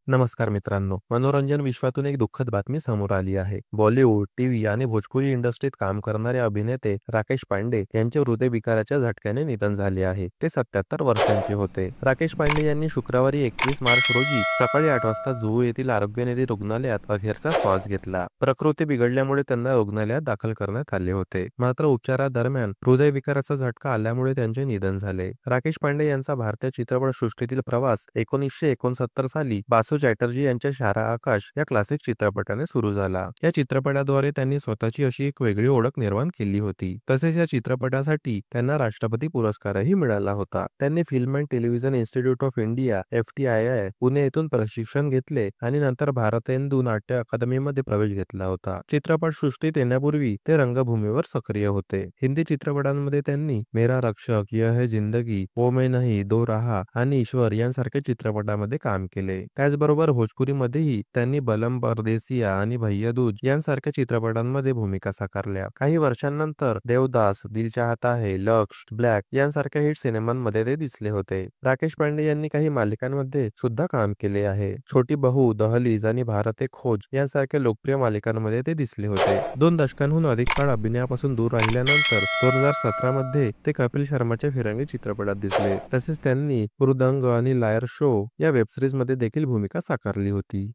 नमस्कार मित्रांनो, मनोरंजन विश्वातून एक दुःखद बातमी समोर आली आहे. बॉलिवूड, टीव्ही आणि भोजपुरी इंडस्ट्रीत काम करणारे अभिनेते राकेश पांडे यांचे हृदयविकाराच्या झटक्याने निधन झाले आहे. ते 77 वर्षांचे होते. राकेश पांडे यांनी शुक्रवारी 21 मार्च रोजी सकाळी 8 वाजता जुहू येथील आरोग्यनिधी रुग्णालयात अखेरचा श्वास घेतला. प्रकृती बिघडल्यामुळे त्यांना रुग्णालयात दाखल करण्यात आले होते. मात्र उपचारादरम्यान हृदयविकाराचा झटका आल्यामुळे त्यांचे निधन झाले. राकेश पांडे यांचा भारतीय चित्रपटसृष्टीतील प्रवास 1969 साली बासू चॅटर्जी यांच्या शारा आकाश या क्लासिक चित्रपटाने सुरू झाला. या चित्रपटाद्वारे त्यांनी स्वतःची अशी एक वेगळी ओळख निर्माण केली होती. तसेच या चित्रपटासाठी त्यांना राष्ट्रपती पुरस्कारही मिळाला होता. त्यांनी film and television institute of India FTII Pune येथून प्रशिक्षण घेतले आणि नंतर भारतेंदू नाट्य अकादमीमध्ये प्रवेश घेतला होता. चित्रपटसृष्टीत येण्यापूर्वी ते रंगभूमीवर सक्रिय होते. हिंदी चित्रपटांमध्ये त्यांनी मेरा रक्षक, यह है जिंदगी, वो मैं नहीं, दो राहा आणि ईश्वर यांसारख्या चित्रपटामध्ये काम केले. त्याचबरोबर भोजपुरीमध्येही त्यांनी बलम परदेसिया आणि भैया दूज यांसारख्या चित्रपटांमध्ये भूमिका साकारल्या. काही वर्षांनंतर देवदास, दिल चाहता है, लक्ष्य, ब्लॅक यांसारख्या हिट सिनेमांमध्ये ते दिसले होते. राकेश पांडे यांनी काही मालिकांमध्ये सुद्धा काम केले आहे. छोटी बहू, दहलीज आणि भारत एक खोज यांसारख्या लोकप्रिय मालिकांमध्ये ते दिसले होते. 2 दशकांहून अधिक काळ अभिनयापासून दूर राहिल्यानंतर 2017 मध्ये ते कपिल शर्माच्या फिरंगी चित्रपटात दिसले. तसेच त्यांनी मृदंग आणि लायर शो या वेबसिरीजमध्ये देखील भूमिका साकारली होती.